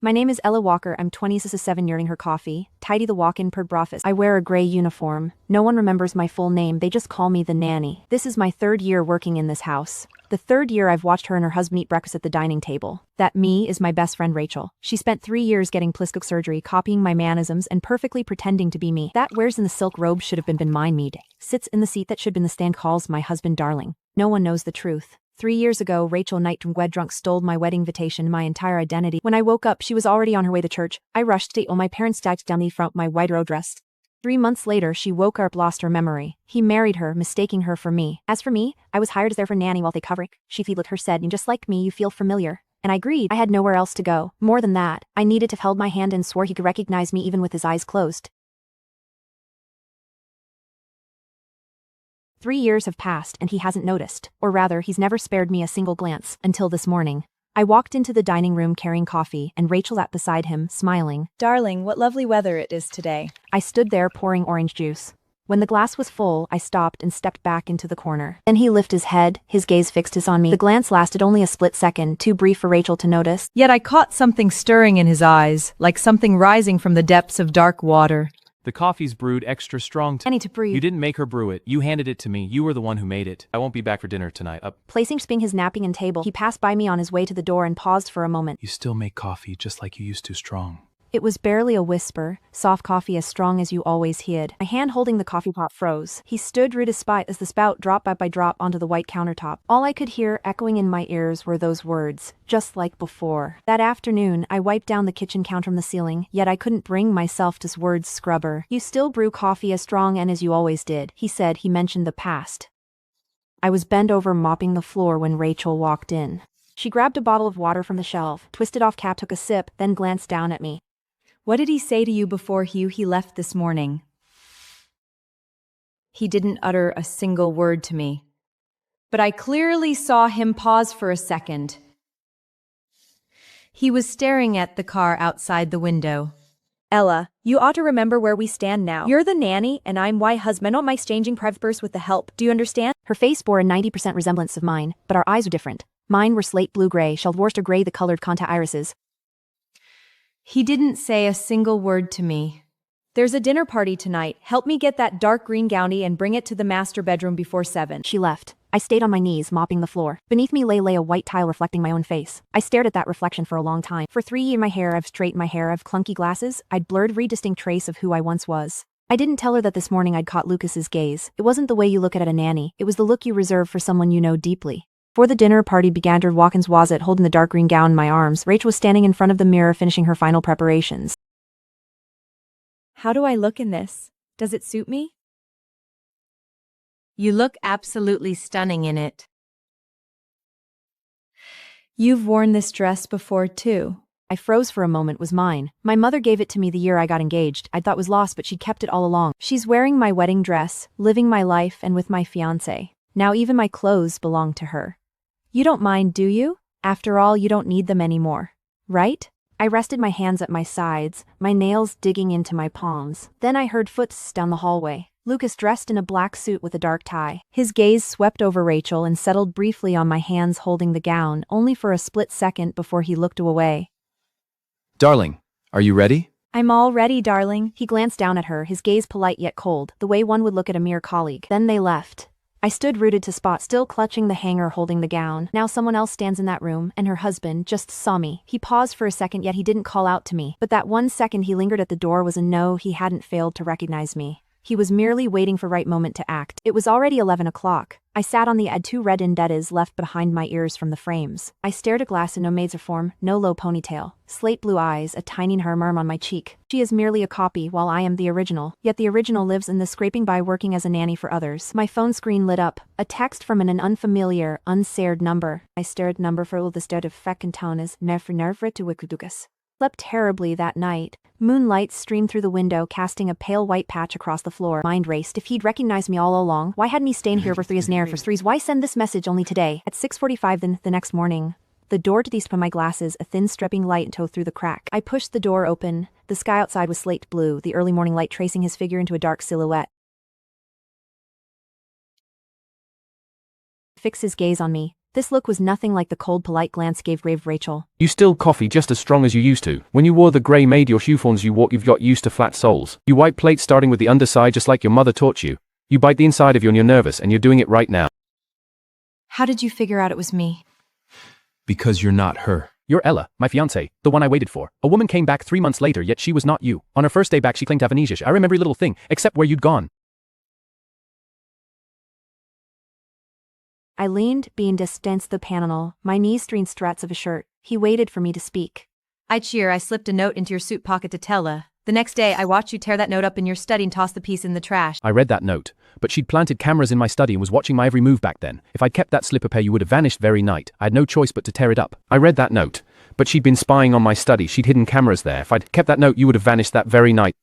My name is Ella Walker. I'm 20. This is 7 her coffee. Tidy the walk-in per office. I wear a gray uniform. No one remembers my full name. They just call me the nanny. This is my 3rd year working in this house. The 3rd year I've watched her and her husband eat breakfast at the dining table. That me is my best friend Rachel. She spent 3 years getting plastic surgery, copying my mannerisms and perfectly pretending to be me. That wears in the silk robe should have been mine. Mead sits in the seat that should have been the stand, calls my husband darling. No one knows the truth. 3 years ago, Rachel night wed drunk stole my wedding invitation, my entire identity. When I woke up, she was already on her way to church. I rushed to my parents stacked down the front my white robe dress. 3 months later, she woke up, lost her memory. He married her, mistaking her for me. As for me, I was hired as their nanny while they covered. She feeled her said, and just like me, you feel familiar. And I agreed. I had nowhere else to go. More than that, I needed to held my hand and swore he could recognize me even with his eyes closed. 3 years have passed and he hasn't noticed, or rather, he's never spared me a single glance, until this morning. I walked into the dining room carrying coffee, and Rachel sat beside him, smiling. Darling, what lovely weather it is today. I stood there pouring orange juice. When the glass was full, I stopped and stepped back into the corner. Then he lifted his head, his gaze fixed on me. The glance lasted only a split second, too brief for Rachel to notice. Yet I caught something stirring in his eyes, like something rising from the depths of dark water. The coffee's brewed extra strong. I need to breathe. You didn't make her brew it. You handed it to me. You were the one who made it. I won't be back for dinner tonight. Placing his napping and table, he passed by me on his way to the door and paused for a moment. You still make coffee just like you used to, strong. It was barely a whisper, soft coffee as strong as you always hid. My hand holding the coffee pot froze. He stood rude as spite as the spout dropped by drop onto the white countertop. All I could hear echoing in my ears were those words, just like before. That afternoon, I wiped down the kitchen counter from the ceiling, yet I couldn't bring myself to words scrubber. You still brew coffee as strong and as you always did, he said. He mentioned the past. I was bent over mopping the floor when Rachel walked in. She grabbed a bottle of water from the shelf, twisted off cap, took a sip, then glanced down at me. What did he say to you before he left this morning? He didn't utter a single word to me, but I clearly saw him pause for a second. He was staring at the car outside the window. Ella, you ought to remember where we stand now. You're the nanny, and I'm my husband. Not my exchanging private purse with the help. Do you understand? Her face bore a 90% resemblance of mine, but our eyes were different. Mine were slate blue-gray, shelled Worcester gray, the colored contact irises. He didn't say a single word to me. There's a dinner party tonight. Help me get that dark green gownie and bring it to the master bedroom before 7. She left. I stayed on my knees, mopping the floor. Beneath me lay a white tile reflecting my own face. I stared at that reflection for a long time. For 3 years I've straightened my hair, I've clunky glasses, I'd blurred every distinct trace of who I once was. I didn't tell her that this morning I'd caught Lucas's gaze. It wasn't the way you look at a nanny, it was the look you reserve for someone you know deeply. Before the dinner party began, Watkins was it holding the dark green gown in my arms. Rachel was standing in front of the mirror finishing her final preparations. How do I look in this? Does it suit me? You look absolutely stunning in it. You've worn this dress before too. I froze for a moment. Was mine. My mother gave it to me the year I got engaged. I thought was lost, but she'd kept it all along. She's wearing my wedding dress, living my life and with my fiancé. Now even my clothes belong to her. You don't mind, do you? After all, you don't need them anymore, right? I rested my hands at my sides, my nails digging into my palms. Then I heard footsteps down the hallway. Lucas dressed in a black suit with a dark tie. His gaze swept over Rachel and settled briefly on my hands holding the gown, only for a split second before he looked away. Darling, are you ready? I'm all ready, darling. He glanced down at her, his gaze polite yet cold, the way one would look at a mere colleague. Then they left. I stood rooted to spot, still clutching the hanger holding the gown. Now someone else stands in that room, and her husband just saw me. He paused for a second, yet he didn't call out to me. But that 1 second he lingered at the door was a no, he hadn't failed to recognize me. He was merely waiting for right moment to act. It was already 11 o'clock. I sat on the edge, 2 red indenteds left behind my ears from the frames. I stared at glass in no maid's form, no low ponytail, slate blue eyes, a tiny murmur on my cheek. She is merely a copy while I am the original, yet the original lives in the scraping by working as a nanny for others. My phone screen lit up, a text from an unfamiliar, unsaid number. I stared at number for the start of fekentones, nervre to wikudukas. Slept terribly that night. Moonlight streamed through the window, casting a pale white patch across the floor. Mind raced. If he'd recognized me all along, why hadn't he stayed here for 3 years near for 3s? Why send this message only today? At 6:45 then, the next morning. The door to these put my glasses, a thin stripping light towed through the crack. I pushed the door open. The sky outside was slate blue, the early morning light tracing his figure into a dark silhouette. Fixed his gaze on me. This look was nothing like the cold, polite glance gave grave Rachel. You still coffee just as strong as you used to. When you wore the grey maid your shoe forms you've got used to flat soles. You wipe plates starting with the underside just like your mother taught you. You bite the inside of you when you're nervous and you're doing it right now. How did you figure out it was me? Because you're not her. You're Ella, my fiancée, the one I waited for. A woman came back 3 months later, yet she was not you. On her first day back she claimed to have amnesia. I remember every little thing, except where you'd gone. I leaned, being distanced the panel, my knees strained struts of a shirt. He waited for me to speak. I slipped a note into your suit pocket to Tella. The next day, I watched you tear that note up in your study and toss the piece in the trash. I read that note, but she'd planted cameras in my study and was watching my every move back then. If I'd kept that slip of hair you would have vanished very night. I had no choice but to tear it up. I read that note, but she'd been spying on my study. She'd hidden cameras there. If I'd kept that note you would have vanished that very night.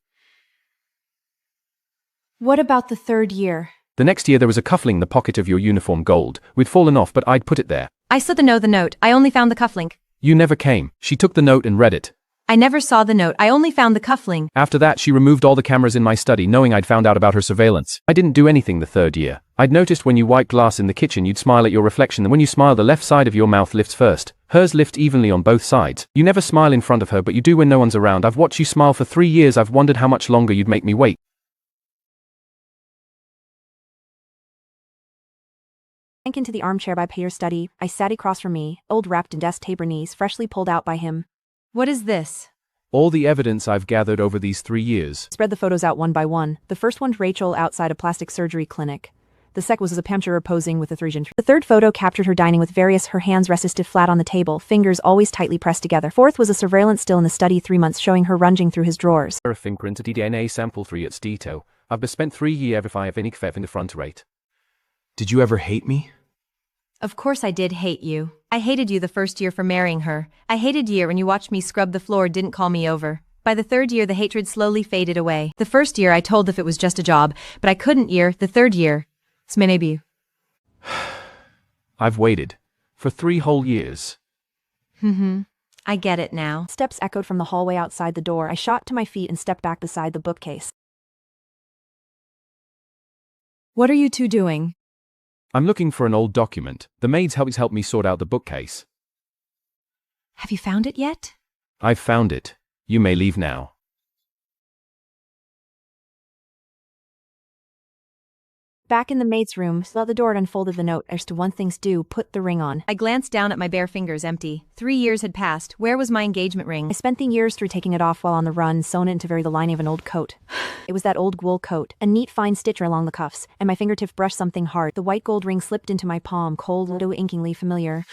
What about the 3rd year? The next year there was a cufflink in the pocket of your uniform gold. We'd fallen off but I'd put it there. I slid the note. I only found the cufflink. You never came. She took the note and read it. I never saw the note. I only found the cufflink. After that she removed all the cameras in my study knowing I'd found out about her surveillance. I didn't do anything the 3rd year. I'd noticed when you wipe glass in the kitchen you'd smile at your reflection, and when you smile the left side of your mouth lifts first. Hers lift evenly on both sides. You never smile in front of her but you do when no one's around. I've watched you smile for 3 years. I've wondered how much longer you'd make me wait. Sank into the armchair by Pierre's study. I sat across from me, old wrapped in desk table knees freshly pulled out by him. What is this? All the evidence I've gathered over these 3 years. Spread the photos out one by one. The first one's Rachel outside a plastic surgery clinic. The second was a pamperer posing with a 3 The third photo captured her dining with her hands rested flat on the table, fingers always tightly pressed together. Fourth was a surveillance still in the study 3 months showing her rummaging through his drawers. A fingerprint at DNA sample 3 at Stito. I've bespent 3 years if I have any in the front rate. Did you ever hate me? Of course I did hate you. I hated you the first year for marrying her. I hated you when you watched me scrub the floor, didn't call me over. By the 3rd year the hatred slowly faded away. The first year I told if it was just a job, but I couldn't year. The 3rd year. Smenebu. I've waited. For 3 whole years. I get it now. Steps echoed from the hallway outside the door. I shot to my feet and stepped back beside the bookcase. What are you two doing? I'm looking for an old document. The maids helped me sort out the bookcase. Have you found it yet? I've found it. You may leave now. Back in the maid's room, saw the door and unfolded the note. As to one thing's due, put the ring on. I glanced down at my bare fingers, empty. 3 years had passed. Where was my engagement ring? I spent the years through taking it off while on the run, sewn it into vary the lining of an old coat. It was that old wool coat, a neat fine stitcher along the cuffs, and my fingertip brushed something hard. The white gold ring slipped into my palm, cold, though inkingly familiar.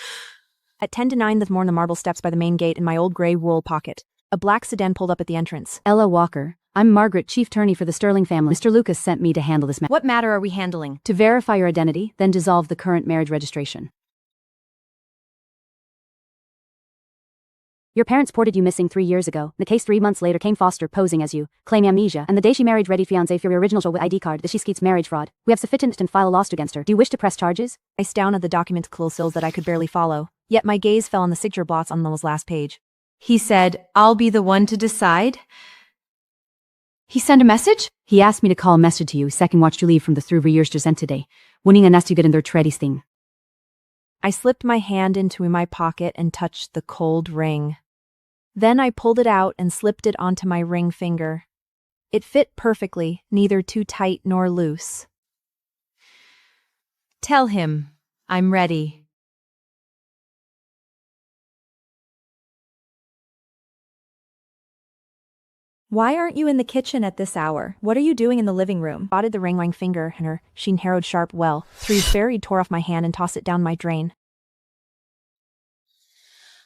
At 10 to 9 the morning the marble steps by the main gate in my old grey wool pocket. A black sedan pulled up at the entrance. Ella Walker. I'm Margaret, chief attorney for the Sterling family. Mr. Lucas sent me to handle this matter. What matter are we handling? To verify your identity, then dissolve the current marriage registration. Your parents reported you missing 3 years ago. The case 3 months later came Foster posing as you, claiming amnesia, and the day she married ready fiancé for your original show with ID card that she skeets marriage fraud. We have sufficient to file a lawsuit against her. Do you wish to press charges? I stared at the document's sills that I could barely follow, yet my gaze fell on the signature blots on the last page. He said, I'll be the one to decide? He sent a message? He asked me to call a message to you, second watched you leave from the 3 years just end today. Winning a nest you get in their treadies thing. I slipped my hand into my pocket and touched the cold ring. Then I pulled it out and slipped it onto my ring finger. It fit perfectly, neither too tight nor loose. Tell him, I'm ready. Why aren't you in the kitchen at this hour? What are you doing in the living room? Spotted the ring finger and her sheen harrowed sharp well. 3 buried tore off my hand and tossed it down my drain.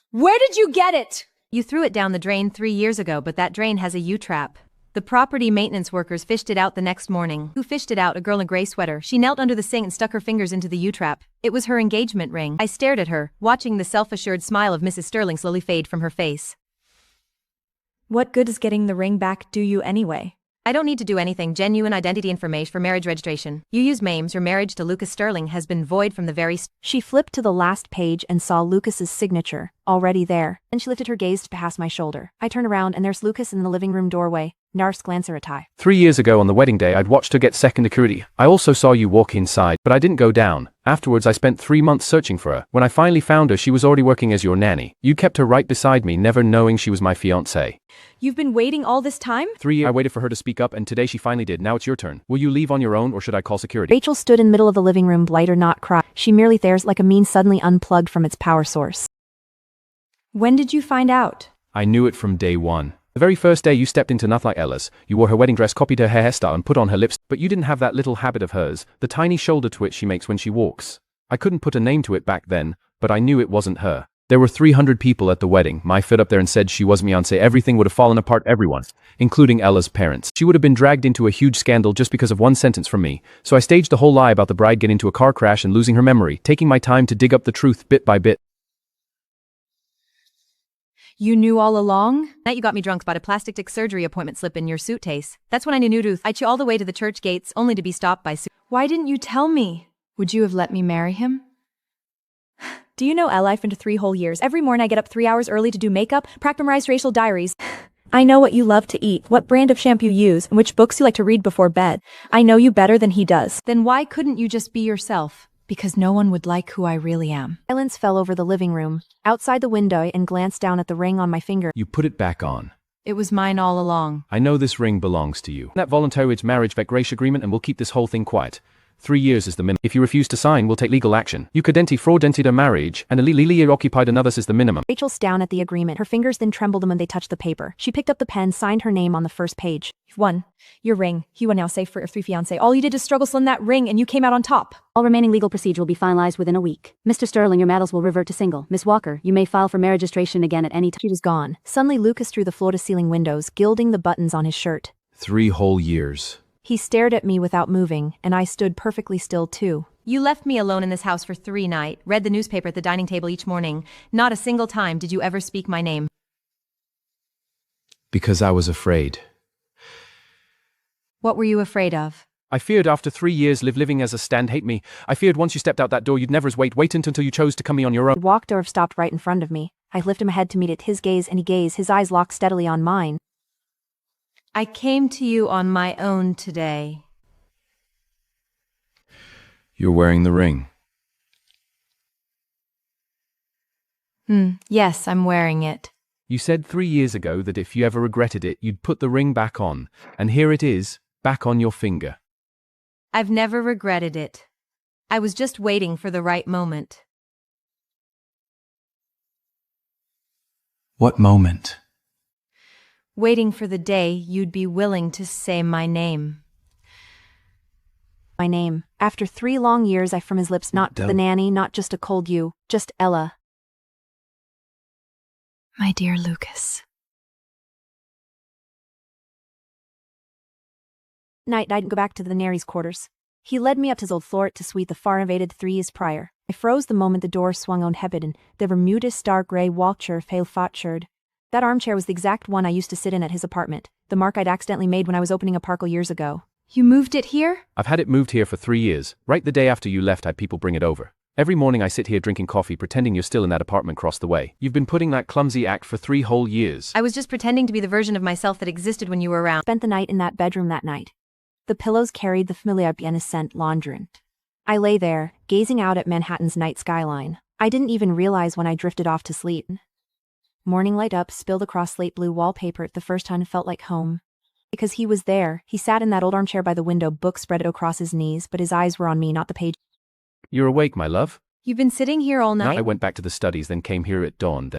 Where did you get it? You threw it down the drain 3 years ago, but that drain has a U-trap. The property maintenance workers fished it out the next morning. Who fished it out? A girl in a gray sweater. She knelt under the sink and stuck her fingers into the U-trap. It was her engagement ring. I stared at her, watching the self-assured smile of Mrs. Sterling slowly fade from her face. What good is getting the ring back do you anyway? I don't need to do anything. Genuine identity information for marriage registration. You use MAMES. Your marriage to Lucas Sterling has been void from the very She flipped to the last page and saw Lucas's signature, already there. Then she lifted her gaze past my shoulder. I turned around and there's Lucas in the living room doorway. Nars glanceratai. 3 years ago on the wedding day I'd watched her get second security. I also saw you walk inside, but I didn't go down. Afterwards I spent 3 months searching for her. When I finally found her she was already working as your nanny. You kept her right beside me, never knowing she was my fiancée. You've been waiting all this time? 3 years I waited for her to speak up and today she finally did. Now it's your turn. Will you leave on your own or should I call security? Rachel stood in the middle of the living room, blight or not cry. She merely stares like a mine suddenly unplugged from its power source. When did you find out? I knew it from day one. The very first day you stepped into nothing like Ella's, you wore her wedding dress, copied her hairstyle and put on her lips, but you didn't have that little habit of hers, the tiny shoulder twitch she makes when she walks. I couldn't put a name to it back then, but I knew it wasn't her. There were 300 people at the wedding. My foot up there and said she was fiancée. Everything would have fallen apart, everyone, including Ella's parents. She would have been dragged into a huge scandal just because of one sentence from me. So I staged the whole lie about the bride getting into a car crash and losing her memory, taking my time to dig up the truth bit by bit. You knew all along? Night you got me drunk, bought a plastic surgery appointment slip in your suitcase. That's when I knew Ruth. I chew all the way to the church gates, only to be stopped by Why didn't you tell me? Would you have let me marry him? Do you know Ella? I've been to 3 whole years. Every morning I get up 3 hours early to do makeup, practice memorize racial diaries. I know what you love to eat, what brand of shampoo you use, and which books you like to read before bed. I know you better than he does. Then why couldn't you just be yourself? Because no one would like who I really am. Silence fell over the living room, outside the window, and glanced down at the ring on my finger. You put it back on. It was mine all along. I know this ring belongs to you. That voluntary marriage grace agreement and we'll keep this whole thing quiet. 3 years is the minimum. If you refuse to sign, we'll take legal action. You cadenti fraudentida marriage, and illegally occupied another is the minimum. Rachel sat down at the agreement. Her fingers then trembled when they touched the paper. She picked up the pen, signed her name on the first page. You've won. Your ring. You are now safe for your 3 fiancé. All you did is struggle slim that ring and you came out on top. All remaining legal procedure will be finalized within a week. Mr. Sterling, your matters will revert to single. Miss Walker, you may file for marriage registration again at any time. She was gone. Suddenly Lucas threw the floor-to-ceiling windows, gilding the buttons on his shirt. 3 whole years. He stared at me without moving, and I stood perfectly still too. You left me alone in this house for 3 nights, read the newspaper at the dining table each morning. Not a single time did you ever speak my name. Because I was afraid. What were you afraid of? I feared after 3 years living as a stand hate me. I feared once you stepped out that door you'd never wait until you chose to come me on your own. He walked or stopped right in front of me. I lifted my head to meet it, his gaze, and he gazed, his eyes locked steadily on mine. I came to you on my own today. You're wearing the ring. Yes, I'm wearing it. You said 3 years ago that if you ever regretted it, you'd put the ring back on. And here it is, back on your finger. I've never regretted it. I was just waiting for the right moment. What moment? Waiting for the day you'd be willing to say my name. My name. After 3 long years I from his lips, not the nanny, not just a cold you, just Ella. My dear Lucas. Night I'd go back to the Nary's quarters. He led me up to his old floor to suite the far invaded 3 years prior. I froze the moment the door swung on Hebiden, the Bermudas dark grey walcher pale fatsherd. That armchair was the exact one I used to sit in at his apartment, the mark I'd accidentally made when I was opening a parkle years ago. You moved it here? I've had it moved here for 3 years. Right the day after you left, I'd people bring it over. Every morning I sit here drinking coffee pretending you're still in that apartment across the way. You've been putting that clumsy act for 3 whole years. I was just pretending to be the version of myself that existed when you were around. Spent the night in that bedroom that night. The pillows carried the familiar innocent laundrant. I lay there, gazing out at Manhattan's night skyline. I didn't even realize when I drifted off to sleep. Morning light up spilled across slate blue wallpaper. The first time felt like home. Because he was there, he sat in that old armchair by the window, book spread across his knees, but his eyes were on me, not the page. You're awake, my love? You've been sitting here all night? I went back to the studies, then came here at dawn.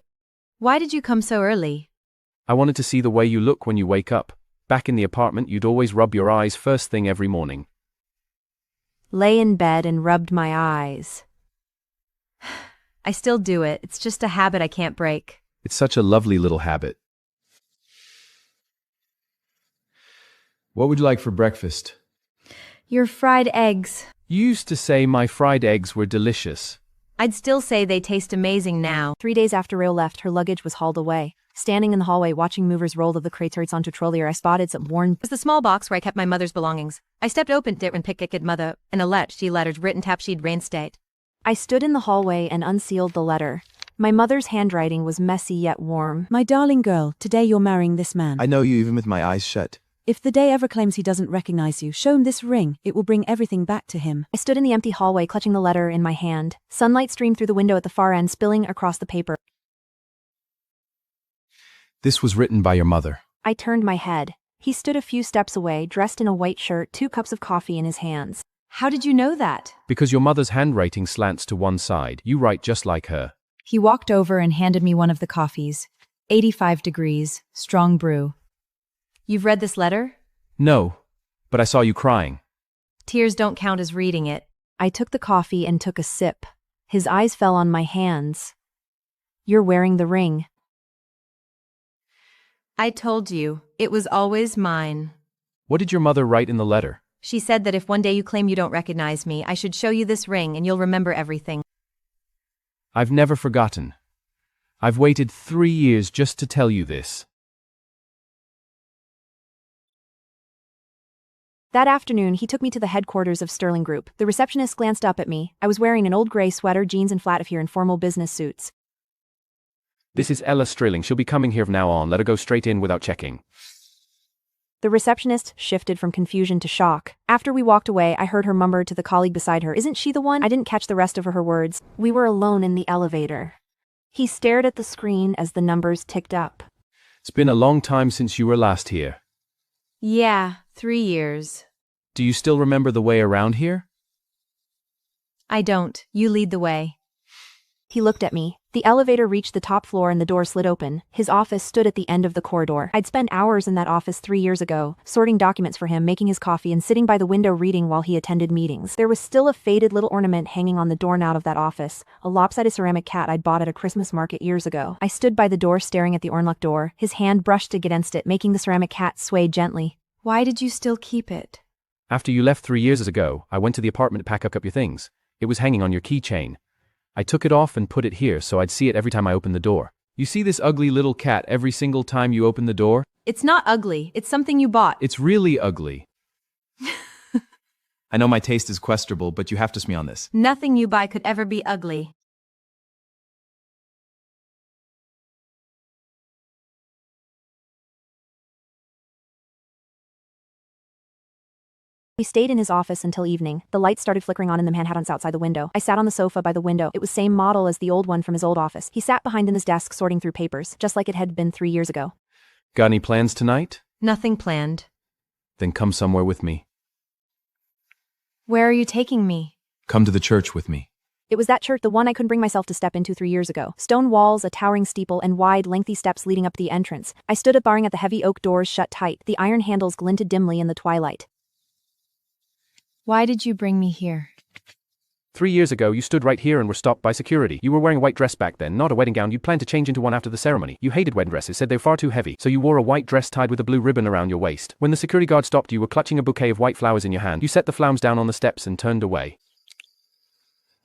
Why did you come so early? I wanted to see the way you look when you wake up. Back in the apartment, you'd always rub your eyes first thing every morning. Lay in bed and rubbed my eyes. I still do it. It's just a habit I can't break. It's such a lovely little habit. What would you like for breakfast? Your fried eggs. You used to say my fried eggs were delicious. I'd still say they taste amazing now. 3 days after Rail left, her luggage was hauled away. Standing in the hallway watching movers roll of the crates onto trollier, I spotted some worn. It was the small box where I kept my mother's belongings. I stepped open it and picked it mother, and a letters written tap she'd reinstate. I stood in the hallway and unsealed the letter. My mother's handwriting was messy yet warm. My darling girl, today you're marrying this man. I know you even with my eyes shut. If the day ever claims he doesn't recognize you, show him this ring. It will bring everything back to him. I stood in the empty hallway clutching the letter in my hand. Sunlight streamed through the window at the far end, spilling across the paper. This was written by your mother. I turned my head. He stood a few steps away, dressed in a white shirt, 2 cups of coffee in his hands. How did you know that? Because your mother's handwriting slants to one side. You write just like her. He walked over and handed me one of the coffees. 85 degrees, strong brew. You've read this letter? No, but I saw you crying. Tears don't count as reading it. I took the coffee and took a sip. His eyes fell on my hands. You're wearing the ring. I told you, it was always mine. What did your mother write in the letter? She said that if one day you claim you don't recognize me, I should show you this ring and you'll remember everything. I've never forgotten. I've waited 3 years just to tell you this. That afternoon, he took me to the headquarters of Sterling Group. The receptionist glanced up at me. I was wearing an old gray sweater, jeans, and flat here in formal business suits. This is Ella Sterling. She'll be coming here from now on. Let her go straight in without checking. The receptionist shifted from confusion to shock. After we walked away, I heard her murmur to the colleague beside her, "Isn't she the one?" I didn't catch the rest of her words. We were alone in the elevator. He stared at the screen as the numbers ticked up. It's been a long time since you were last here. Yeah, 3 years. Do you still remember the way around here? I don't. You lead the way. He looked at me. The elevator reached the top floor and the door slid open. His office stood at the end of the corridor. I'd spent hours in that office 3 years ago, sorting documents for him, making his coffee, and sitting by the window reading while he attended meetings. There was still a faded little ornament hanging on the doorknob of that office, a lopsided ceramic cat I'd bought at a Christmas market years ago. I stood by the door staring at the ornlock door. His hand brushed against it, making the ceramic cat sway gently. Why did you still keep it? After you left 3 years ago, I went to the apartment to pack up your things. It was hanging on your keychain. I took it off and put it here so I'd see it every time I opened the door. You see this ugly little cat every single time you open the door? It's not ugly. It's something you bought. It's really ugly. I know my taste is questionable, but you have to trust me on this. Nothing you buy could ever be ugly. We stayed in his office until evening. The lights started flickering on in the Manhattans outside the window. I sat on the sofa by the window. It was same model as the old one from his old office. He sat behind in his desk sorting through papers, just like it had been 3 years ago. Got any plans tonight? Nothing planned. Then come somewhere with me. Where are you taking me? Come to the church with me. It was that church, the one I couldn't bring myself to step into 3 years ago. Stone walls, a towering steeple, and wide, lengthy steps leading up the entrance. I stood at barring at the heavy oak doors shut tight. The iron handles glinted dimly in the twilight. Why did you bring me here? 3 years ago, you stood right here and were stopped by security. You were wearing a white dress back then, not a wedding gown. You'd planned to change into one after the ceremony. You hated wedding dresses, said they were far too heavy, so you wore a white dress tied with a blue ribbon around your waist. When the security guard stopped, you were clutching a bouquet of white flowers in your hand. You set the flowers down on the steps and turned away.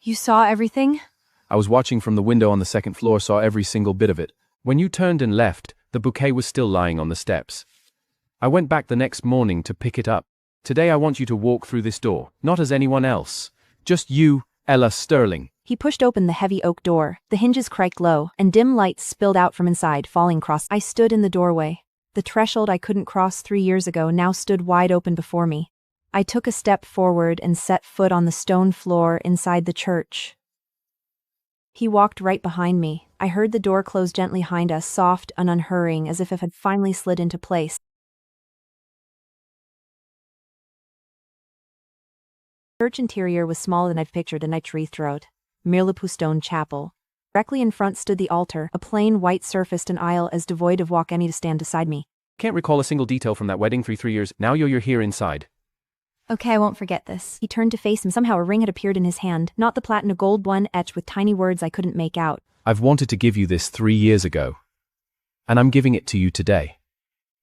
You saw everything? I was watching from the window on the second floor, saw every single bit of it. When you turned and left, the bouquet was still lying on the steps. I went back the next morning to pick it up. Today I want you to walk through this door, not as anyone else. Just you, Ella Sterling. He pushed open the heavy oak door. The hinges creaked low, and dim light spilled out from inside, falling across. I stood in the doorway. The threshold I couldn't cross 3 years ago now stood wide open before me. I took a step forward and set foot on the stone floor inside the church. He walked right behind me. I heard the door close gently behind us, soft and unhurrying, as if it had finally slid into place. The church interior was smaller than I'd pictured, and I tree throat. Mirlipu stone chapel. Directly in front stood the altar, a plain white-surfaced an aisle as devoid of walk any to stand beside me. Can't recall a single detail from that wedding 3 years. Now you're here inside. Okay, I won't forget this. He turned to face him. Somehow a ring had appeared in his hand, not the platinum gold one etched with tiny words I couldn't make out. I've wanted to give you this 3 years ago. And I'm giving it to you today.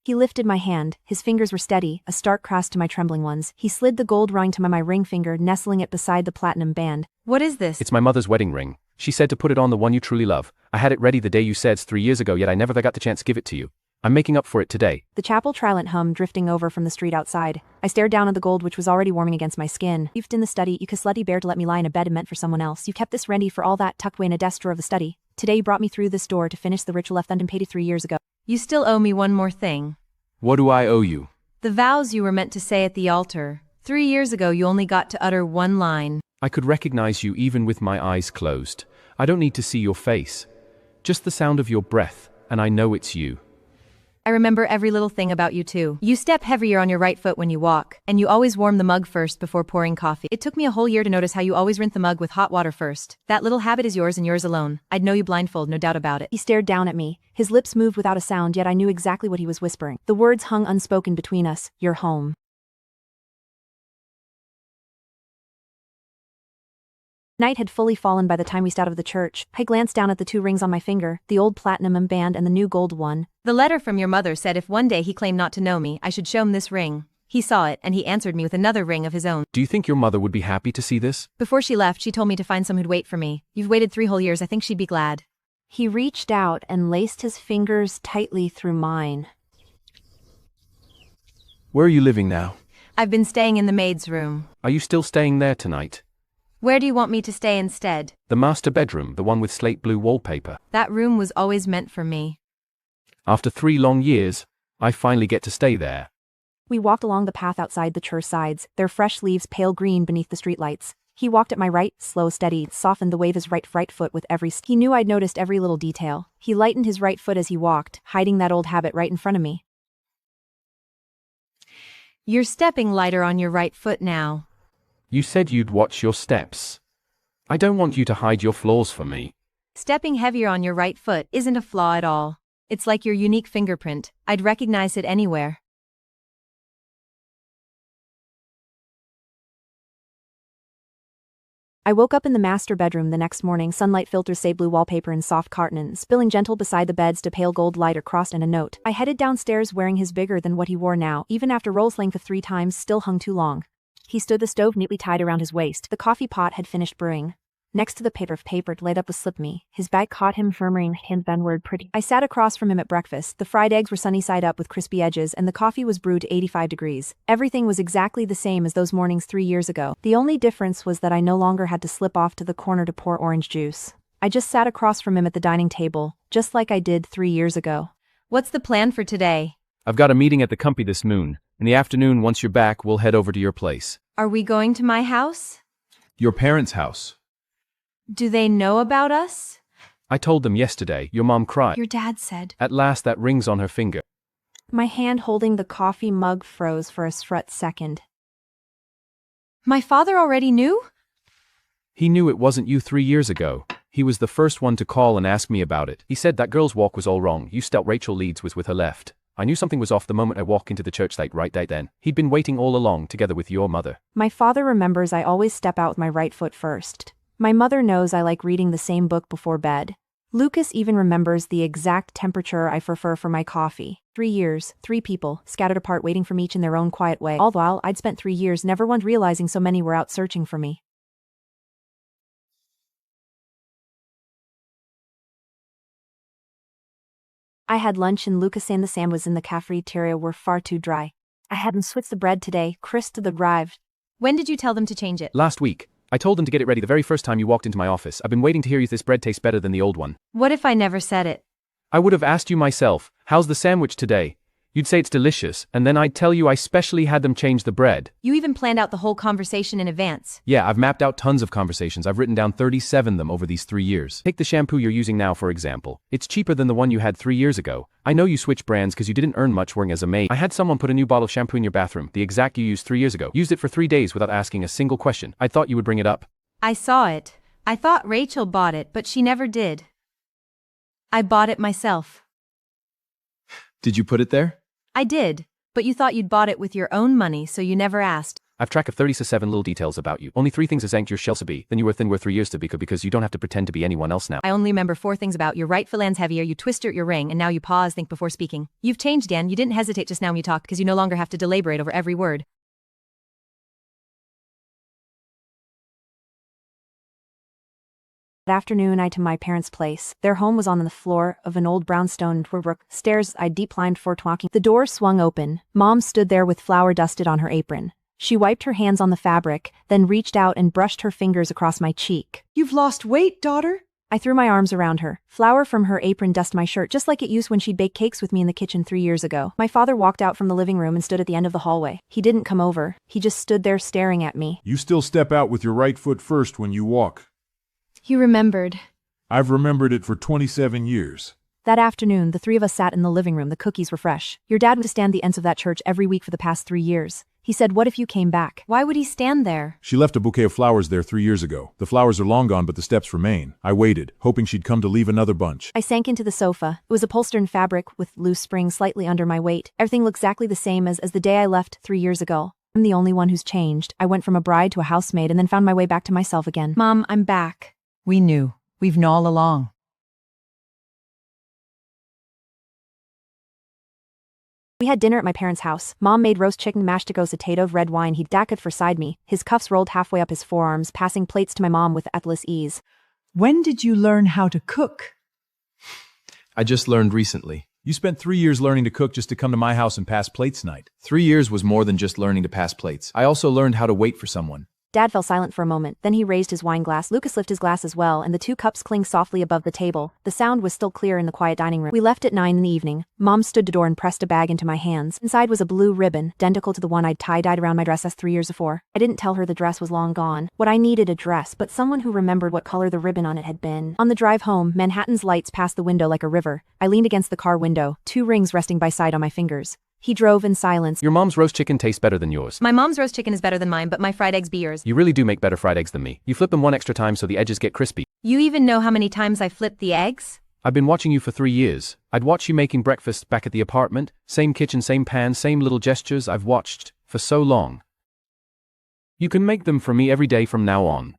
He lifted my hand. His fingers were steady, a stark contrast to my trembling ones. He slid the gold ring to my ring finger, nestling it beside the platinum band. What is this? It's my mother's wedding ring. She said to put it on the one you truly love. I had it ready the day you said 3 years ago, yet I never got the chance to give it to you. I'm making up for it today. The chapel trilent hummed, drifting over from the street outside. I stared down at the gold, which was already warming against my skin. You've in the study, you slutty bear to let me lie in a bed meant for someone else. You kept this ready for all that, tucked away in a desk drawer of the study. Today you brought me through this door to finish the ritual left unpaid 3 years ago. You still owe me one more thing. What do I owe you? The vows you were meant to say at the altar. 3 years ago you only got to utter one line. I could recognize you even with my eyes closed. I don't need to see your face. Just the sound of your breath, and I know it's you. I remember every little thing about you too. You step heavier on your right foot when you walk, and you always warm the mug first before pouring coffee. It took me a whole year to notice how you always rinse the mug with hot water first. That little habit is yours and yours alone. I'd know you blindfold, no doubt about it. He stared down at me. His lips moved without a sound, yet I knew exactly what he was whispering. The words hung unspoken between us. You're home. Night had fully fallen by the time we stepped out of the church. I glanced down at the 2 rings on my finger, the old platinum band and the new gold one. The letter from your mother said if one day he claimed not to know me, I should show him this ring. He saw it, and he answered me with another ring of his own. Do you think your mother would be happy to see this? Before she left, she told me to find someone who'd wait for me. You've waited 3 whole years, I think she'd be glad. He reached out and laced his fingers tightly through mine. Where are you living now? I've been staying in the maid's room. Are you still staying there tonight? Where do you want me to stay instead? The master bedroom, the one with slate blue wallpaper. That room was always meant for me. After 3 long years, I finally get to stay there. We walked along the path outside the church sides, their fresh leaves pale green beneath the streetlights. He walked at my right, slow, steady, softened the wave his right foot with every step. He knew I'd noticed every little detail. He lightened his right foot as he walked, hiding that old habit right in front of me. You're stepping lighter on your right foot now. You said you'd watch your steps. I don't want you to hide your flaws for me. Stepping heavier on your right foot isn't a flaw at all. It's like your unique fingerprint. I'd recognize it anywhere. I woke up in the master bedroom the next morning, sunlight filters say blue wallpaper and soft curtains, spilling gentle beside the beds to pale gold light across and a note. I headed downstairs wearing his bigger than what he wore now, even after rolls length of 3 times still hung too long. He stood the stove neatly tied around his waist. The coffee pot had finished brewing. Next to the paper laid up with slip me. His back caught him murmuring his word pretty. I sat across from him at breakfast. The fried eggs were sunny side up with crispy edges and the coffee was brewed to 85 degrees. Everything was exactly the same as those mornings 3 years ago. The only difference was that I no longer had to slip off to the corner to pour orange juice. I just sat across from him at the dining table, just like I did 3 years ago. What's the plan for today? I've got a meeting at the company this noon. In the afternoon, once you're back, we'll head over to your place. Are we going to my house? Your parents' house. Do they know about us? I told them yesterday. Your mom cried. Your dad said. At last that ring's on her finger. My hand holding the coffee mug froze for a split second. My father already knew? He knew it wasn't you 3 years ago. He was the first one to call and ask me about it. He said that girl's walk was all wrong. You stepped Rachel leads with her left. I knew something was off the moment I walked into the church site right then. He'd been waiting all along together with your mother. My father remembers I always step out with my right foot first. My mother knows I like reading the same book before bed. Lucas even remembers the exact temperature I prefer for my coffee. 3 years, 3 people, scattered apart waiting for me each in their own quiet way. All the while, I'd spent 3 years never once realizing so many were out searching for me. I had lunch and Lucas and the sandwiches in the cafeteria were far too dry. I hadn't switched the bread today. Chris to the drive. When did you tell them to change it? Last week. I told them to get it ready the very first time you walked into my office. I've been waiting to hear if this bread tastes better than the old one. What if I never said it? I would have asked you myself, how's the sandwich today? You'd say it's delicious, and then I'd tell you I specially had them change the bread. You even planned out the whole conversation in advance. Yeah, I've mapped out tons of conversations. I've written down 37 of them over these 3 years. Take the shampoo you're using now, for example. It's cheaper than the one you had 3 years ago. I know you switched brands because you didn't earn much working as a maid. I had someone put a new bottle of shampoo in your bathroom, the exact you used 3 years ago. Used it for 3 days without asking a single question. I thought you would bring it up. I saw it. I thought Rachel bought it, but she never did. I bought it myself. Did you put it there? I did, but you thought you'd bought it with your own money, so you never asked. I've track of 37 little details about you. Only 3 things as your shall be. Then you were thin were 3 years to be because you don't have to pretend to be anyone else now. I only remember 4 things about your right foot lands heavier, you twist your ring, and now you pause, think before speaking. You've changed, Dan. You didn't hesitate just now when you talked because you no longer have to deliberate over every word. That afternoon I to my parents' place. Their home was on the floor of an old brownstone brook. Stairs I deep-lined for walking. The door swung open. Mom stood there with flour dusted on her apron. She wiped her hands on the fabric, then reached out and brushed her fingers across my cheek. You've lost weight, daughter? I threw my arms around her. Flour from her apron dusted my shirt just like it used when she'd bake cakes with me in the kitchen 3 years ago. My father walked out from the living room and stood at the end of the hallway. He didn't come over. He just stood there staring at me. You still step out with your right foot first when you walk. You remembered. I've remembered it for 27 years. That afternoon, the three of us sat in the living room. The cookies were fresh. Your dad would stand the ends of that church every week for the past 3 years. He said, "What if you came back?" Why would he stand there? She left a bouquet of flowers there 3 years ago. The flowers are long gone, but the steps remain. I waited, hoping she'd come to leave another bunch. I sank into the sofa. It was upholstered in fabric with loose springs slightly under my weight. Everything looked exactly the same as the day I left 3 years ago. I'm the only one who's changed. I went from a bride to a housemaid and then found my way back to myself again. Mom, I'm back. We knew. We've known all along. We had dinner at my parents' house. Mom made roast chicken, mashed potato, red wine. He'd daked beside me, his cuffs rolled halfway up his forearms, passing plates to my mom with effortless ease. When did you learn how to cook? I just learned recently. You spent 3 years learning to cook just to come to my house and pass plates tonight. 3 years was more than just learning to pass plates. I also learned how to wait for someone. Dad fell silent for a moment, then he raised his wine glass. Lucas lifted his glass as well, and the 2 cups clinged softly above the table. The sound was still clear in the quiet dining room. We left at 9 in the evening. Mom stood at the door and pressed a bag into my hands. Inside was a blue ribbon, identical to the one I'd tie-dyed around my dress 3 years before. I didn't tell her the dress was long gone. What I needed a dress, but someone who remembered what color the ribbon on it had been. On the drive home, Manhattan's lights passed the window like a river. I leaned against the car window, 2 rings resting by side on my fingers. He drove in silence. Your mom's roast chicken tastes better than yours. My mom's roast chicken is better than mine, but my fried eggs be yours. You really do make better fried eggs than me. You flip them 1 extra time so the edges get crispy. You even know how many times I flipped the eggs? I've been watching you for 3 years. I'd watch you making breakfast back at the apartment. Same kitchen, same pan, same little gestures I've watched for so long. You can make them for me every day from now on.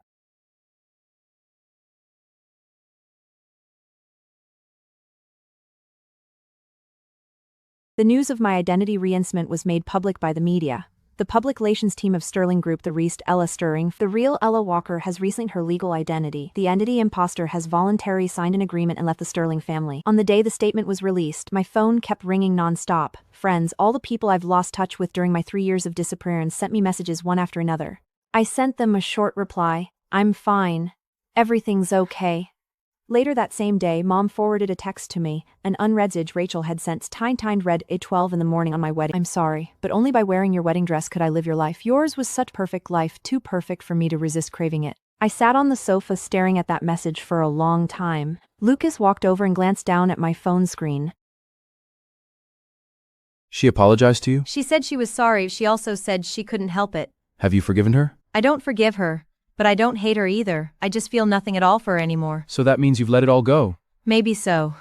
The news of my identity reinstatement was made public by the media. The public relations team of Sterling Group, the Reist Ella Stirring, the real Ella Walker has resigned her legal identity. The entity impostor has voluntarily signed an agreement and left the Sterling family. On the day the statement was released, my phone kept ringing non-stop. Friends, all the people I've lost touch with during my 3 years of disappearance sent me messages one after another. I sent them a short reply. I'm fine. Everything's okay. Later that same day, Mom forwarded a text to me, an unread message Rachel had sent, timed read at 12 in the morning on my wedding. I'm sorry, but only by wearing your wedding dress could I live your life. Yours was such perfect life, too perfect for me to resist craving it. I sat on the sofa staring at that message for a long time. Lucas walked over and glanced down at my phone screen. She apologized to you? She said she was sorry. She also said she couldn't help it. Have you forgiven her? I don't forgive her, but I don't hate her either. I just feel nothing at all for her anymore. So that means you've let it all go. Maybe so.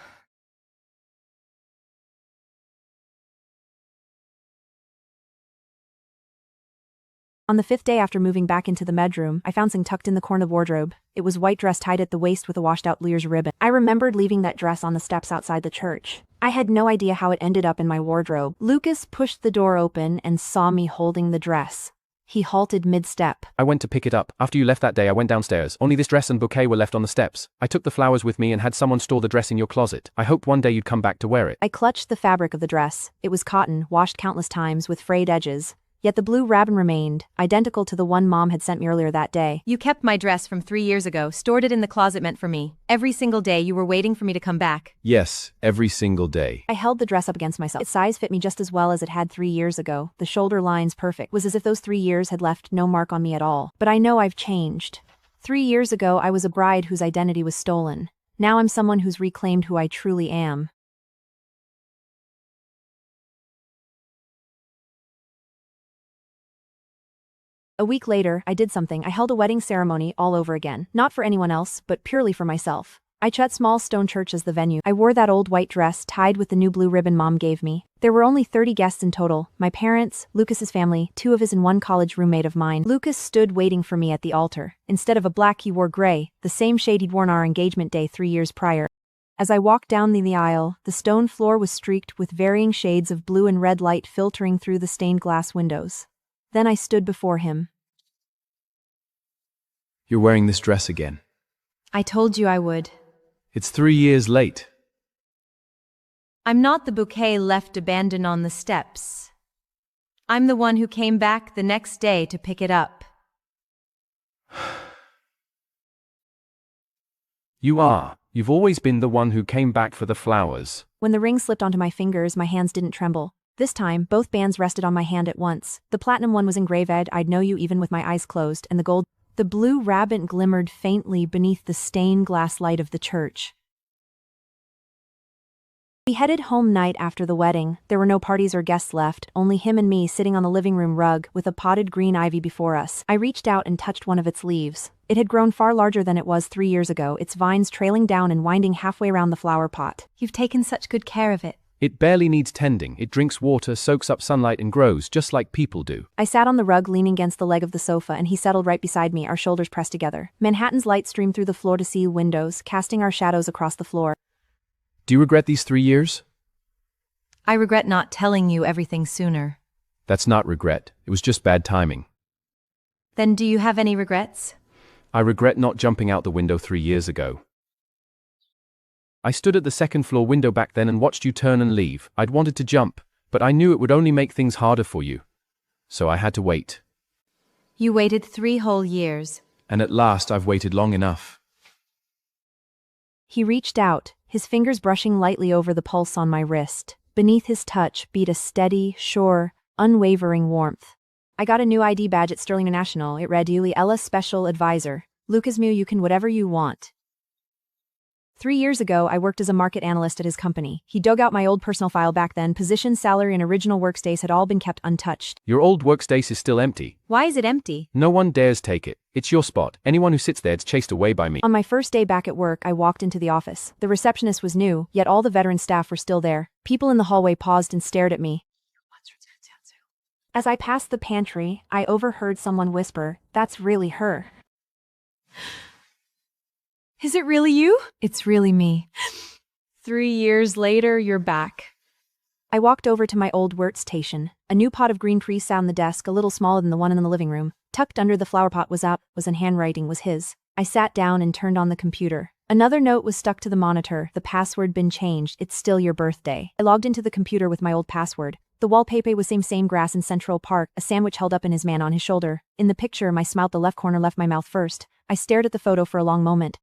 On the 5th day after moving back into the bedroom, I found something tucked in the corner of the wardrobe. It was white dress tied at the waist with a washed-out Lear's ribbon. I remembered leaving that dress on the steps outside the church. I had no idea how it ended up in my wardrobe. Lucas pushed the door open and saw me holding the dress. He halted mid-step. I went to pick it up. After you left that day, I went downstairs. Only this dress and bouquet were left on the steps. I took the flowers with me and had someone store the dress in your closet. I hoped one day you'd come back to wear it. I clutched the fabric of the dress. It was cotton, washed countless times with frayed edges. Yet the blue ribbon remained, identical to the one Mom had sent me earlier that day. You kept my dress from 3 years ago, stored it in the closet meant for me. Every single day you were waiting for me to come back. Yes, every single day. I held the dress up against myself. Its size fit me just as well as it had 3 years ago. The shoulder lines perfect. It was as if those 3 years had left no mark on me at all. But I know I've changed. 3 years ago I was a bride whose identity was stolen. Now I'm someone who's reclaimed who I truly am. A week later, I did something. I held a wedding ceremony all over again. Not for anyone else, but purely for myself. I chose small stone church as the venue. I wore that old white dress tied with the new blue ribbon Mom gave me. There were only 30 guests in total. My parents, Lucas's family, 2 of his and 1 college roommate of mine. Lucas stood waiting for me at the altar. Instead of a black, he wore gray, the same shade he'd worn our engagement day 3 years prior. As I walked down the aisle, the stone floor was streaked with varying shades of blue and red light filtering through the stained glass windows. Then I stood before him. You're wearing this dress again. I told you I would. It's 3 years late. I'm not the bouquet left abandoned on the steps. I'm the one who came back the next day to pick it up. You are. You've always been the one who came back for the flowers. When the ring slipped onto my fingers, my hands didn't tremble. This time, both bands rested on my hand at once. The platinum one was engraved, "I'd know you even with my eyes closed," and the blue rabbit glimmered faintly beneath the stained glass light of the church. We headed home night after the wedding. There were no parties or guests left, only him and me sitting on the living room rug with a potted green ivy before us. I reached out and touched one of its leaves. It had grown far larger than it was 3 years ago, its vines trailing down and winding halfway around the flower pot. You've taken such good care of it. It barely needs tending. It drinks water, soaks up sunlight, and grows just like people do. I sat on the rug leaning against the leg of the sofa, and he settled right beside me, our shoulders pressed together. Manhattan's light streamed through the floor-to-ceiling windows, casting our shadows across the floor. Do you regret these 3 years? I regret not telling you everything sooner. That's not regret. It was just bad timing. Then do you have any regrets? I regret not jumping out the window 3 years ago. I stood at the second floor window back then and watched you turn and leave. I'd wanted to jump, but I knew it would only make things harder for you. So I had to wait. You waited 3 whole years. And at last I've waited long enough. He reached out, his fingers brushing lightly over the pulse on my wrist. Beneath his touch beat a steady, sure, unwavering warmth. I got a new ID badge at Sterling International. It read, "Yuli Ella Special Advisor. Lucas Mu, you can whatever you want." 3 years ago, I worked as a market analyst at his company. He dug out my old personal file back then. Position, salary, and original workspace had all been kept untouched. Your old workspace is still empty. Why is it empty? No one dares take it. It's your spot. Anyone who sits there is chased away by me. On my first day back at work, I walked into the office. The receptionist was new, yet all the veteran staff were still there. People in the hallway paused and stared at me. As I passed the pantry, I overheard someone whisper, "That's really her." Is it really you? It's really me. 3 years later, you're back. I walked over to my old workstation. A new pot of green trees sat on the desk, a little smaller than the one in the living room. Tucked under the flower pot was in handwriting was his. I sat down and turned on the computer. Another note was stuck to the monitor. The password been changed. It's still your birthday. I logged into the computer with my old password. The wallpaper was same grass in Central Park, a sandwich held up in his man on his shoulder. In the picture, my smile at the left corner left my mouth first. I stared at the photo for a long moment.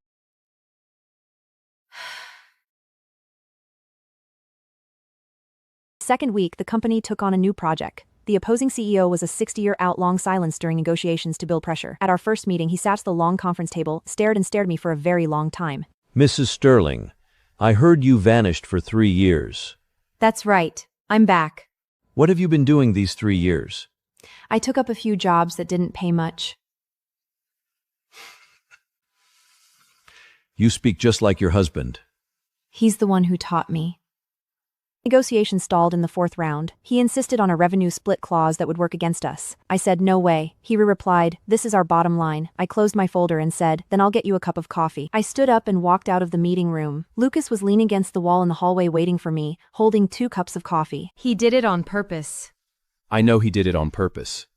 Second week, the company took on a new project. The opposing CEO was a 60-year-out-long silence during negotiations to build pressure. At our first meeting, he sat at the long conference table, stared at me for a very long time. Mrs. Sterling, I heard you vanished for 3 years. That's right. I'm back. What have you been doing these 3 years? I took up a few jobs that didn't pay much. You speak just like your husband. He's the one who taught me. Negotiations stalled in the 4th round. He insisted on a revenue split clause that would work against us. I said, "No way." He replied, "This is our bottom line." I closed my folder and said, "Then I'll get you a cup of coffee." I stood up and walked out of the meeting room. Lucas was leaning against the wall in the hallway waiting for me, holding 2 cups of coffee. He did it on purpose. I know he did it on purpose.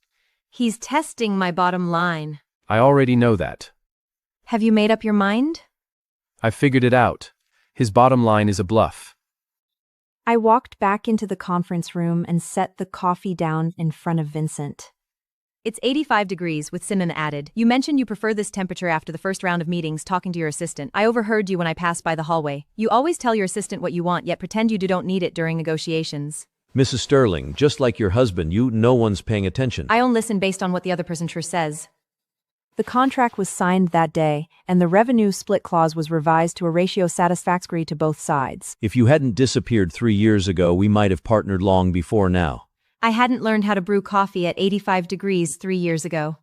He's testing my bottom line. I already know that. Have you made up your mind? I figured it out. His bottom line is a bluff. I walked back into the conference room and set the coffee down in front of Vincent. It's 85 degrees with cinnamon added. You mentioned you prefer this temperature after the first round of meetings talking to your assistant. I overheard you when I passed by the hallway. You always tell your assistant what you want yet pretend you don't need it during negotiations. Mrs. Sterling, just like your husband, no one's paying attention. I only listen based on what the other person sure says. The contract was signed that day, and the revenue split clause was revised to a ratio satisfactory to both sides. If you hadn't disappeared 3 years ago, we might have partnered long before now. I hadn't learned how to brew coffee at 85 degrees 3 years ago.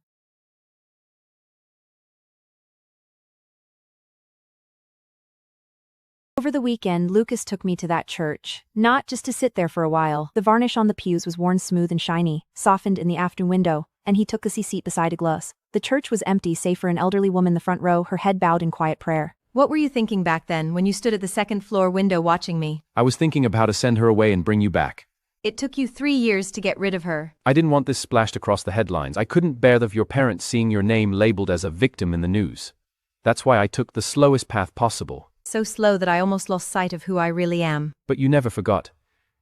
Over the weekend, Lucas took me to that church, not just to sit there for a while. The varnish on the pews was worn smooth and shiny, softened in the afternoon window, and he took a seat beside a glass. The church was empty save for an elderly woman in the front row, her head bowed in quiet prayer. What were you thinking back then when you stood at the second floor window watching me? I was thinking of how to send her away and bring you back. It took you 3 years to get rid of her. I didn't want this splashed across the headlines. I couldn't bear your parents seeing your name labeled as a victim in the news. That's why I took the slowest path possible. So slow that I almost lost sight of who I really am. But you never forgot.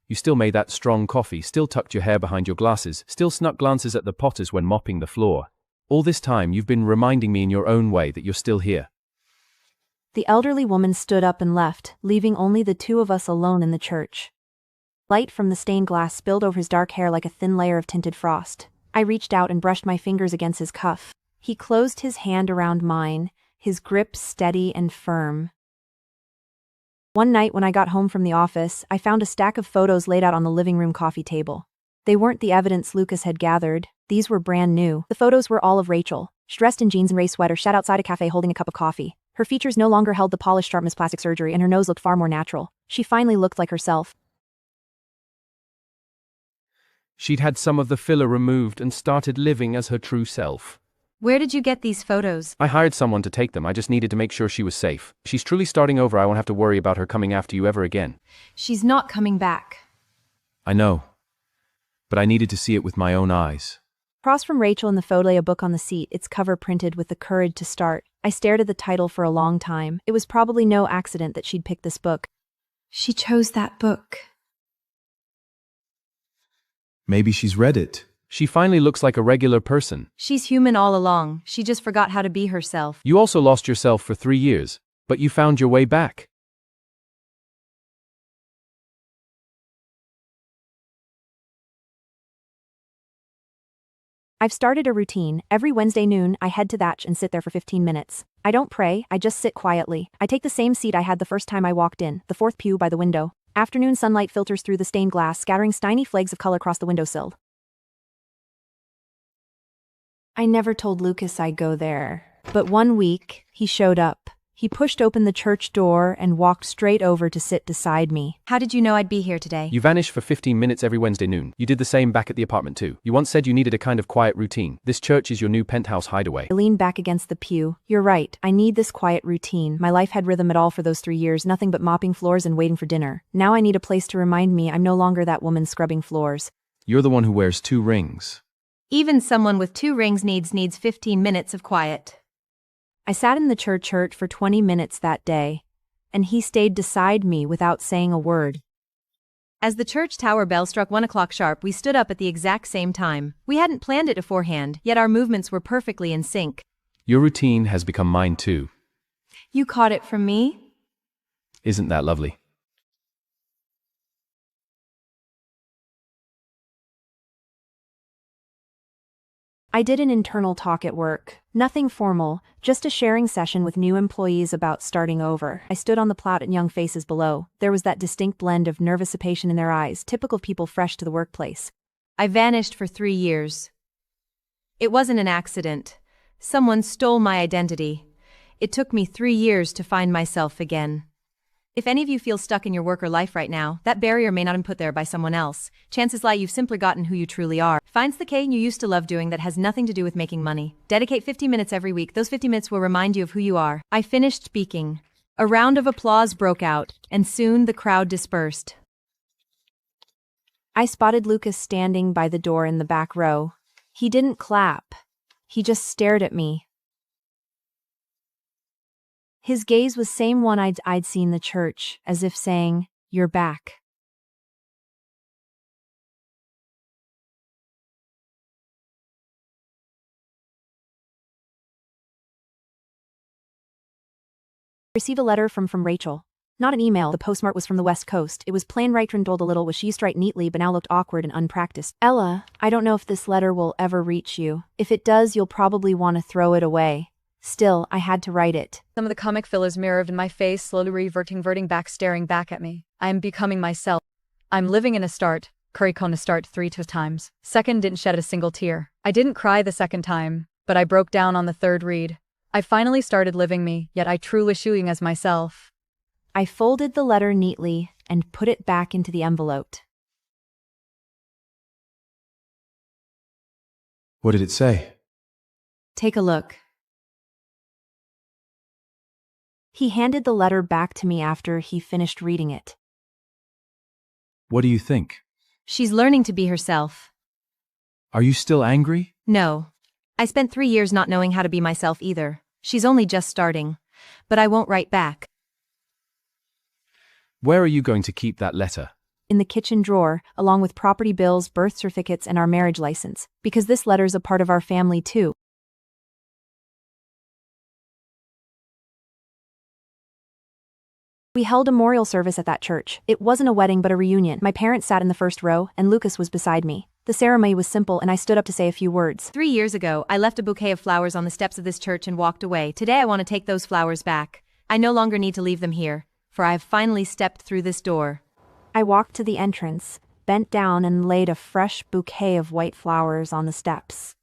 You still made that strong coffee, still tucked your hair behind your glasses, still snuck glances at the potters when mopping the floor. All this time you've been reminding me in your own way that you're still here. The elderly woman stood up and left, leaving only the two of us alone in the church. Light from the stained glass spilled over his dark hair like a thin layer of tinted frost. I reached out and brushed my fingers against his cuff. He closed his hand around mine, his grip steady and firm. One night when I got home from the office, I found a stack of photos laid out on the living room coffee table. They weren't the evidence Lucas had gathered. These were brand new. The photos were all of Rachel. She dressed in jeans and gray sweater, sat outside a cafe holding a cup of coffee. Her features no longer held the polished sharpness of plastic surgery, and her nose looked far more natural. She finally looked like herself. She'd had some of the filler removed and started living as her true self. Where did you get these photos? I hired someone to take them. I just needed to make sure she was safe. She's truly starting over. I won't have to worry about her coming after you ever again. She's not coming back. I know. But I needed to see it with my own eyes. Across from Rachel in the photo lay a book on the seat, its cover printed with the courage to start. I stared at the title for a long time. It was probably no accident that she'd picked this book. She chose that book. Maybe she's read it. She finally looks like a regular person. She's human all along. She just forgot how to be herself. You also lost yourself for 3 years, but you found your way back. I've started a routine. Every Wednesday noon, I head to that and sit there for 15 minutes. I don't pray, I just sit quietly. I take the same seat I had the first time I walked in, the fourth pew by the window. Afternoon sunlight filters through the stained glass, scattering tiny flakes of color across the windowsill. I never told Lucas I'd go there. But one week, he showed up. He pushed open the church door and walked straight over to sit beside me. How did you know I'd be here today? You vanish for 15 minutes every Wednesday noon. You did the same back at the apartment too. You once said you needed a kind of quiet routine. This church is your new penthouse hideaway. I leaned back against the pew. You're right, I need this quiet routine. My life had rhythm at all for those 3 years, nothing but mopping floors and waiting for dinner. Now I need a place to remind me I'm no longer that woman scrubbing floors. You're the one who wears 2 rings. Even someone with 2 rings needs 15 minutes of quiet. I sat in the church for 20 minutes that day, and he stayed beside me without saying a word. As the church tower bell struck 1 o'clock sharp, we stood up at the exact same time. We hadn't planned it beforehand, yet our movements were perfectly in sync. Your routine has become mine too. You caught it from me? Isn't that lovely? I did an internal talk at work. Nothing formal, just a sharing session with new employees about starting over. I stood on the plot and young faces below. There was that distinct blend of nervous anticipation in their eyes, typical of people fresh to the workplace. I vanished for 3 years. It wasn't an accident. Someone stole my identity. It took me 3 years to find myself again. If any of you feel stuck in your work or life right now, that barrier may not have been put there by someone else. Chances lie you've simply gotten who you truly are. Find the K you used to love doing that has nothing to do with making money. Dedicate 50 minutes every week. Those 50 minutes will remind you of who you are. I finished speaking. A round of applause broke out, and soon the crowd dispersed. I spotted Lucas standing by the door in the back row. He didn't clap. He just stared at me. His gaze was same one I'd seen in the church, as if saying, "You're back." Received a letter from Rachel. Not an email, the postmark was from the West Coast. It was plain written a little, was she used to write neatly but now looked awkward and unpracticed. Ella, I don't know if this letter will ever reach you. If it does, you'll probably want to throw it away. Still, I had to write it. Some of the comic fillers mirrored in my face, slowly reverting back, staring back at me. I am becoming myself. I'm living in a start. Curry cone a start 3 times. Second didn't shed a single tear. I didn't cry the second time, but I broke down on the third read. I finally started living me, yet I truly shooting as myself. I folded the letter neatly and put it back into the envelope. What did it say? Take a look. He handed the letter back to me after he finished reading it. What do you think? She's learning to be herself. Are you still angry? No. I spent 3 years not knowing how to be myself either. She's only just starting. But I won't write back. Where are you going to keep that letter? In the kitchen drawer, along with property bills, birth certificates, and our marriage license, because this letter's a part of our family too. We held a memorial service at that church. It wasn't a wedding but a reunion. My parents sat in the first row, and Lucas was beside me. The ceremony was simple and I stood up to say a few words. 3 years ago, I left a bouquet of flowers on the steps of this church and walked away. Today I want to take those flowers back. I no longer need to leave them here, for I have finally stepped through this door. I walked to the entrance, bent down and laid a fresh bouquet of white flowers on the steps.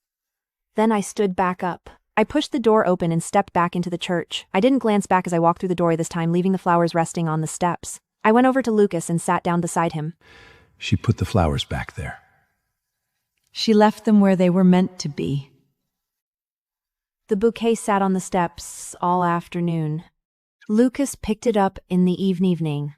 Then I stood back up. I pushed the door open and stepped back into the church. I didn't glance back as I walked through the door this time, leaving the flowers resting on the steps. I went over to Lucas and sat down beside him. She put the flowers back there. She left them where they were meant to be. The bouquet sat on the steps all afternoon. Lucas picked it up in the evening.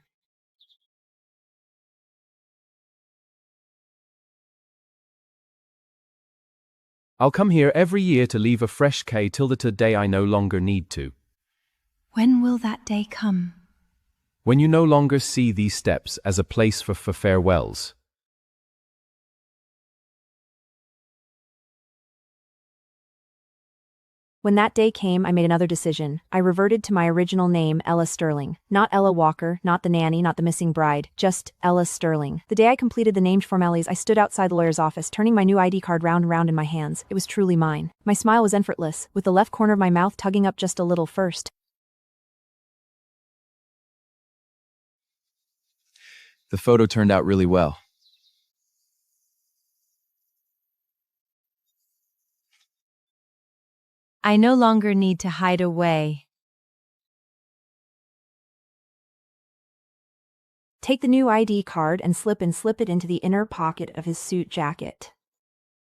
I'll come here every year to leave a fresh K till the day I no longer need to. When will that day come? When you no longer see these steps as a place for farewells. When that day came, I made another decision. I reverted to my original name, Ella Sterling. Not Ella Walker, not the nanny, not the missing bride, just Ella Sterling. The day I completed the named formalities, I stood outside the lawyer's office, turning my new ID card round and round in my hands. It was truly mine. My smile was effortless, with the left corner of my mouth tugging up just a little first. The photo turned out really well. I no longer need to hide away. Take the new ID card and slip it into the inner pocket of his suit jacket.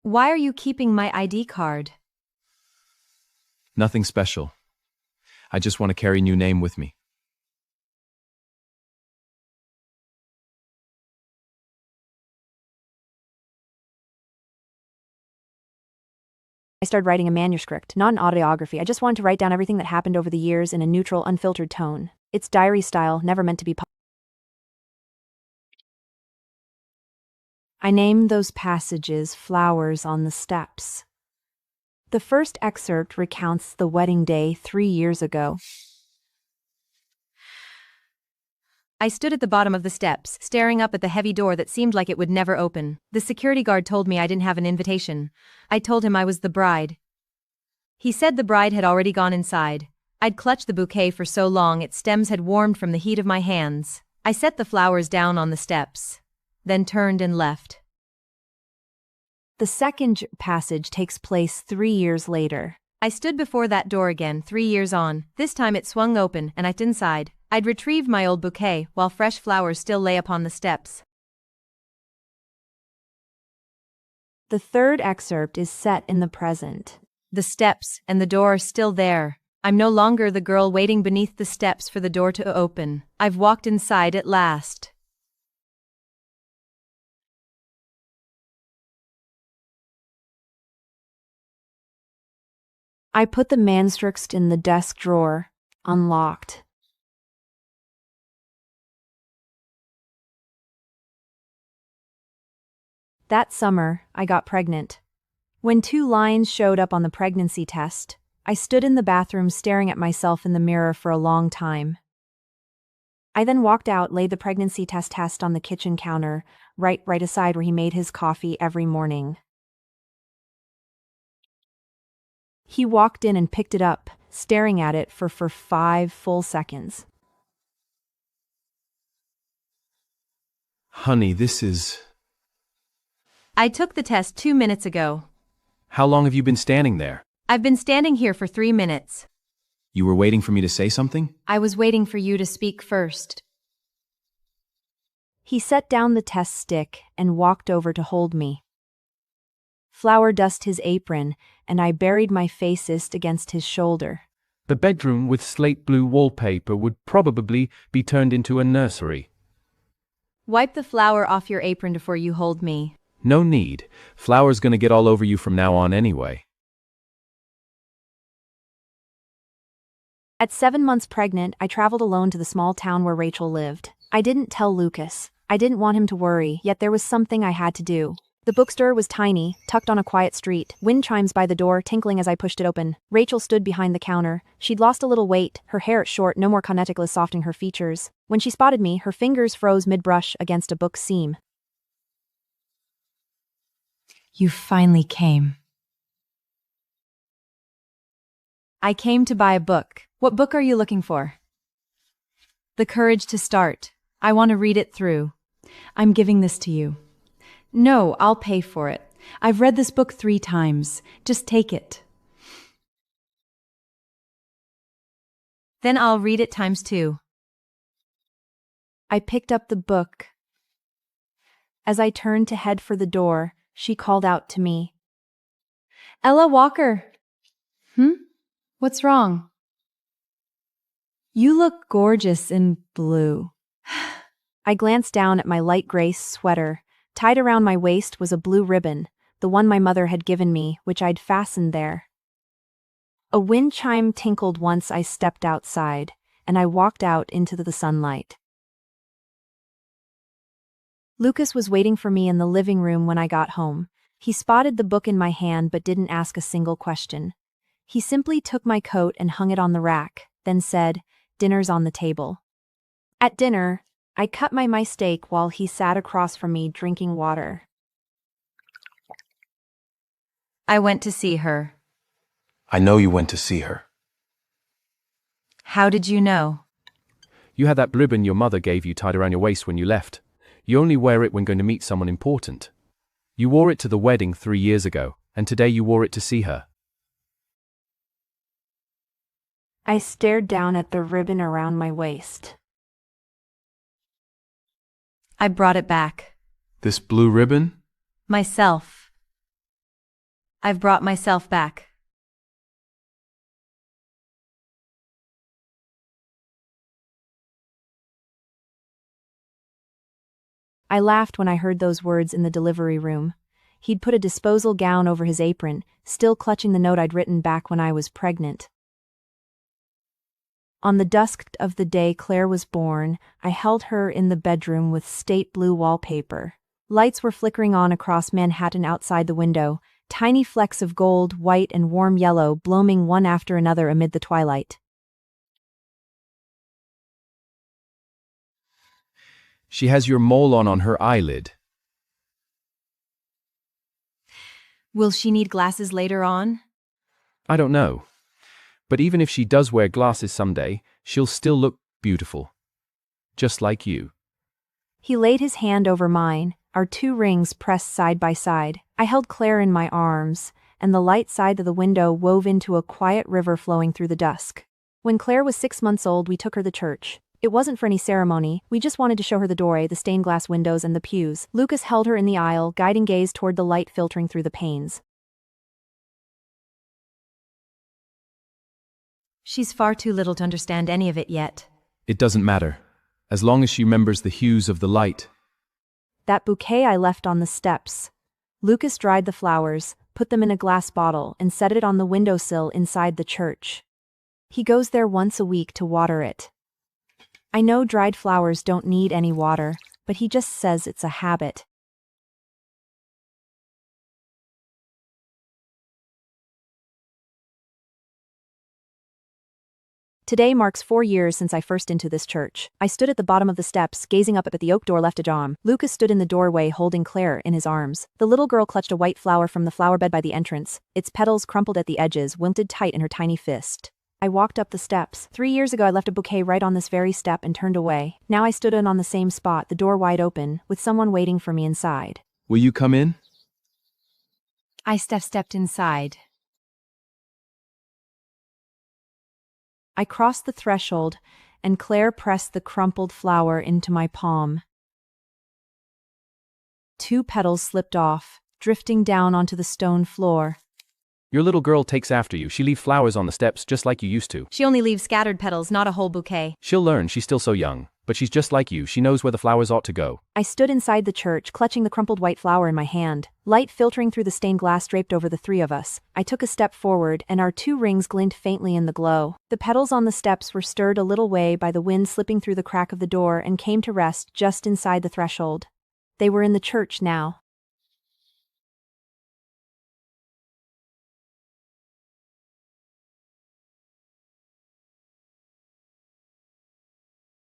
Why are you keeping my ID card? Nothing special. I just want to carry new name with me. I started writing a manuscript, not an autobiography. I just wanted to write down everything that happened over the years in a neutral, unfiltered tone. It's diary style, never meant to be published. I named those passages Flowers on the Steps. The first excerpt recounts the wedding day 3 years ago. I stood at the bottom of the steps, staring up at the heavy door that seemed like it would never open. The security guard told me I didn't have an invitation. I told him I was the bride. He said the bride had already gone inside. I'd clutched the bouquet for so long its stems had warmed from the heat of my hands. I set the flowers down on the steps, then turned and left. The second passage takes place 3 years later. I stood before that door again 3 years on. This time it swung open and I went inside. I'd retrieved my old bouquet while fresh flowers still lay upon the steps. The third excerpt is set in the present. The steps and the door are still there. I'm no longer the girl waiting beneath the steps for the door to open. I've walked inside at last. I put the manuscript in the desk drawer, unlocked. That summer, I got pregnant. When 2 lines showed up on the pregnancy test, I stood in the bathroom staring at myself in the mirror for a long time. I then walked out, laid the pregnancy test on the kitchen counter, right aside where he made his coffee every morning. He walked in and picked it up, staring at it for 5 full seconds. Honey, this is... I took the test 2 minutes ago. How long have you been standing there? I've been standing here for 3 minutes. You were waiting for me to say something? I was waiting for you to speak first. He set down the test stick and walked over to hold me. Flour dusted his apron, and I buried my face against his shoulder. The bedroom with slate blue wallpaper would probably be turned into a nursery. Wipe the flour off your apron before you hold me. No need. Flour's gonna get all over you from now on anyway. At 7 months pregnant, I traveled alone to the small town where Rachel lived. I didn't tell Lucas. I didn't want him to worry, yet there was something I had to do. The bookstore was tiny, tucked on a quiet street, wind chimes by the door tinkling as I pushed it open. Rachel stood behind the counter. She'd lost a little weight, her hair short, no more connecticut softening her features. When she spotted me, her fingers froze mid-brush against a book seam. You finally came. I came to buy a book. What book are you looking for? The Courage to Start. I want to read it through. I'm giving this to you. No, I'll pay for it. I've read this book 3 times. Just take it. Then I'll read it ×2. I picked up the book. As I turned to head for the door, she called out to me. Ella Walker. What's wrong? You look gorgeous in blue. I glanced down at my light gray sweater. Tied around my waist was a blue ribbon, the one my mother had given me, which I'd fastened there. A wind chime tinkled once I stepped outside, and I walked out into the sunlight. Lucas was waiting for me in the living room when I got home. He spotted the book in my hand but didn't ask a single question. He simply took my coat and hung it on the rack, then said, "Dinner's on the table." At dinner, I cut my steak while he sat across from me drinking water. I went to see her. I know you went to see her. How did you know? You had that ribbon your mother gave you tied around your waist when you left. You only wear it when going to meet someone important. You wore it to the wedding 3 years ago, and today you wore it to see her. I stared down at the ribbon around my waist. I brought it back. This blue ribbon? Myself. I've brought myself back. I laughed when I heard those words in the delivery room. He'd put a disposal gown over his apron, still clutching the note I'd written back when I was pregnant. On the dusk of the day Claire was born, I held her in the bedroom with state blue wallpaper. Lights were flickering on across Manhattan outside the window, tiny flecks of gold, white, and warm yellow blooming one after another amid the twilight. She has your mole on her eyelid. Will she need glasses later on? I don't know. But even if she does wear glasses someday, she'll still look beautiful. Just like you. He laid his hand over mine, our 2 rings pressed side by side. I held Claire in my arms, and the light side of the window wove into a quiet river flowing through the dusk. When Claire was 6 months old, we took her to church. It wasn't for any ceremony, we just wanted to show her the doorway, the stained glass windows, and the pews. Lucas held her in the aisle, guiding gaze toward the light filtering through the panes. She's far too little to understand any of it yet. It doesn't matter, as long as she remembers the hues of the light. That bouquet I left on the steps. Lucas dried the flowers, put them in a glass bottle, and set it on the windowsill inside the church. He goes there once a week to water it. I know dried flowers don't need any water, but he just says it's a habit. Today marks 4 years since I first into this church. I stood at the bottom of the steps, gazing up at the oak door left ajar. Lucas stood in the doorway holding Claire in his arms. The little girl clutched a white flower from the flower bed by the entrance. Its petals crumpled at the edges, wilted tight in her tiny fist. I walked up the steps. 3 years ago I left a bouquet right on this very step and turned away. Now I stood in on the same spot, the door wide open, with someone waiting for me inside. Will you come in? I stepped inside. I crossed the threshold, and Claire pressed the crumpled flower into my palm. 2 petals slipped off, drifting down onto the stone floor. Your little girl takes after you. She leaves flowers on the steps just like you used to. She only leaves scattered petals, not a whole bouquet. She'll learn, she's still so young. But she's just like you, she knows where the flowers ought to go. I stood inside the church, clutching the crumpled white flower in my hand. Light filtering through the stained glass draped over the 3 of us. I took a step forward, and our 2 rings glinted faintly in the glow. The petals on the steps were stirred a little way by the wind slipping through the crack of the door and came to rest just inside the threshold. They were in the church now.